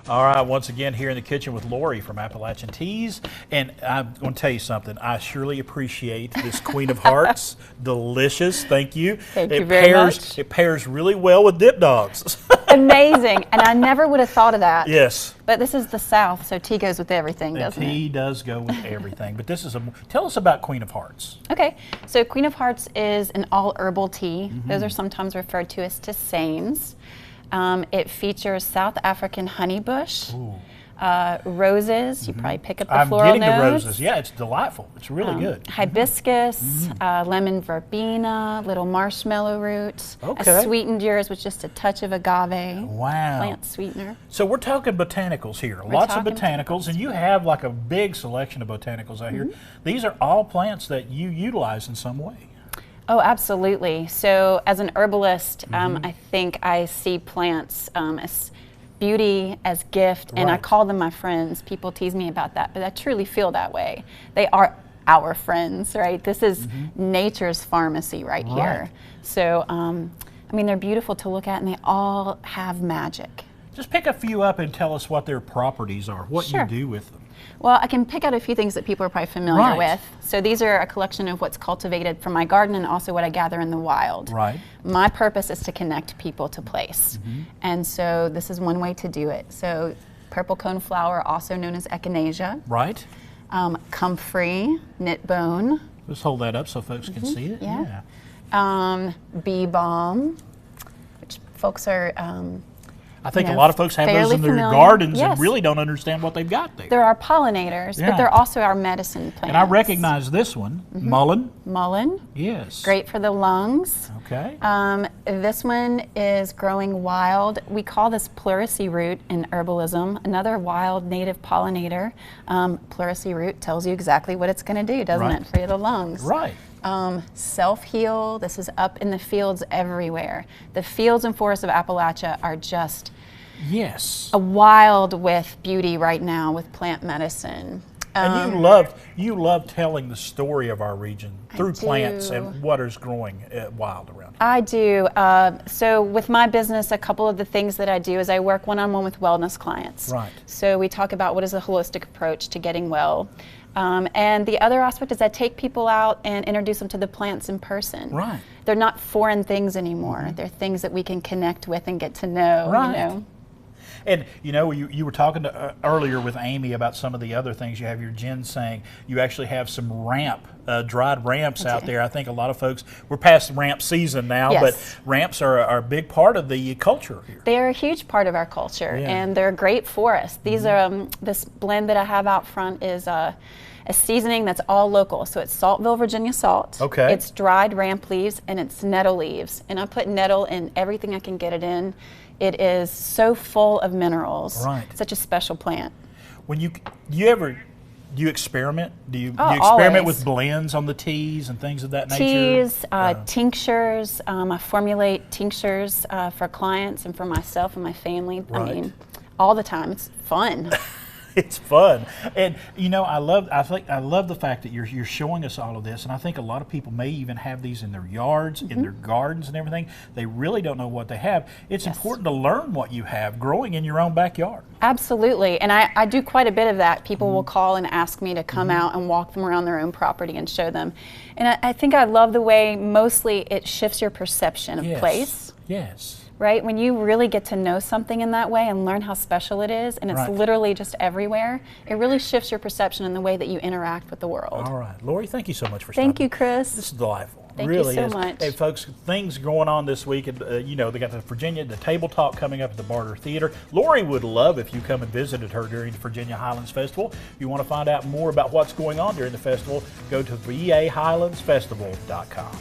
All right, once again here in the kitchen with Lori from Appalachian Teas, and I'm going to tell you something. I surely appreciate this Queen of Hearts. Delicious, thank you. Thank you very much. It pairs really well with dip dogs. Amazing, and I never would have thought of that. Yes. But this is the South, so tea goes with everything, doesn't it? Tea does go with everything, but this is tell us about Queen of Hearts. Okay, so Queen of Hearts is an all herbal tea. Those are sometimes referred to as tisanes. It features South African honeybush, roses. You probably pick up the floral notes. I'm getting the roses. Yeah, it's delightful. It's really good. Hibiscus, lemon verbena, little marshmallow roots. Okay. I sweetened yours with just a touch of agave. Wow. Plant sweetener. So we're talking botanicals here. Lots of botanicals, and you have like a big selection of botanicals out here. These are all plants that you utilize in some way. Oh, absolutely. So as an herbalist, I think I see plants as beauty, as gift, and I call them my friends. People tease me about that, but I truly feel that way. They are our friends, right? This is nature's pharmacy right here. So, I mean, they're beautiful to look at, and they all have magic. Just pick a few up and tell us what their properties are, what you do with them. Well, I can pick out a few things that people are probably familiar with. So these are a collection of what's cultivated from my garden and also what I gather in the wild. Right. My purpose is to connect people to place. And so this is one way to do it. So purple coneflower, also known as echinacea. Right. Comfrey, knit bone. Let's hold that up so folks can see it. Bee balm, which folks are I think a lot of folks have those in their gardens and really don't understand what they've got there. There are pollinators, but they're also our medicine plants. And I recognize this one, mullein. Mullein. Yes. Great for the lungs. Okay. This one is growing wild. We call this pleurisy root in herbalism, another wild native pollinator. Pleurisy root tells you exactly what it's going to do, doesn't it, for the lungs? Right. Self-heal. This is up in the fields everywhere. The fields and forests of Appalachia are just a wild with beauty right now with plant medicine. And you love telling the story of our region through plants and what is growing wild around here. I do. So with my business, a couple of the things that I do is I work one-on-one with wellness clients. Right. So we talk about what is a holistic approach to getting well. And the other aspect is I take people out and introduce them to the plants in person. Right. They're not foreign things anymore. They're things that we can connect with and get to know. Right. You know? And you know, you were talking earlier with Amy about some of the other things. You have your ginseng. You actually have some dried ramps out there. I think a lot of folks, we're past ramp season now, but ramps are a big part of the culture here. They are a huge part of our culture, and they're great for us. These are this blend that I have out front is a seasoning that's all local. So it's Saltville, Virginia salt. Okay. It's dried ramp leaves and it's nettle leaves. And I put nettle in everything I can get it in. It is so full of minerals. Right. Such a special plant. When you experiment? Do you experiment with blends on the teas and things of that nature? Teas, tinctures. I formulate tinctures for clients and for myself and my family. Right. I mean, all the time. It's fun. It's fun, and you know, I love the fact that you're showing us all of this, and I think a lot of people may even have these in their yards, in their gardens, and everything. They really don't know what they have. It's important to learn what you have growing in your own backyard. Absolutely, and I do quite a bit of that. People will call and ask me to come out and walk them around their own property and show them, and I think I love the way mostly it shifts your perception of place. Yes. Right? When you really get to know something in that way and learn how special it is, and it's literally just everywhere, it really shifts your perception in the way that you interact with the world. All right. Lori, thank you so much for stopping. Thank you, Chris. This is delightful. Thank really you so is. much. Hey, folks, things going on this week. You know, they got the table talk coming up at the Barter Theater. Lori would love if you come and visited her during the Virginia Highlands Festival. If you want to find out more about what's going on during the festival, go to VAHighlandsFestival.com.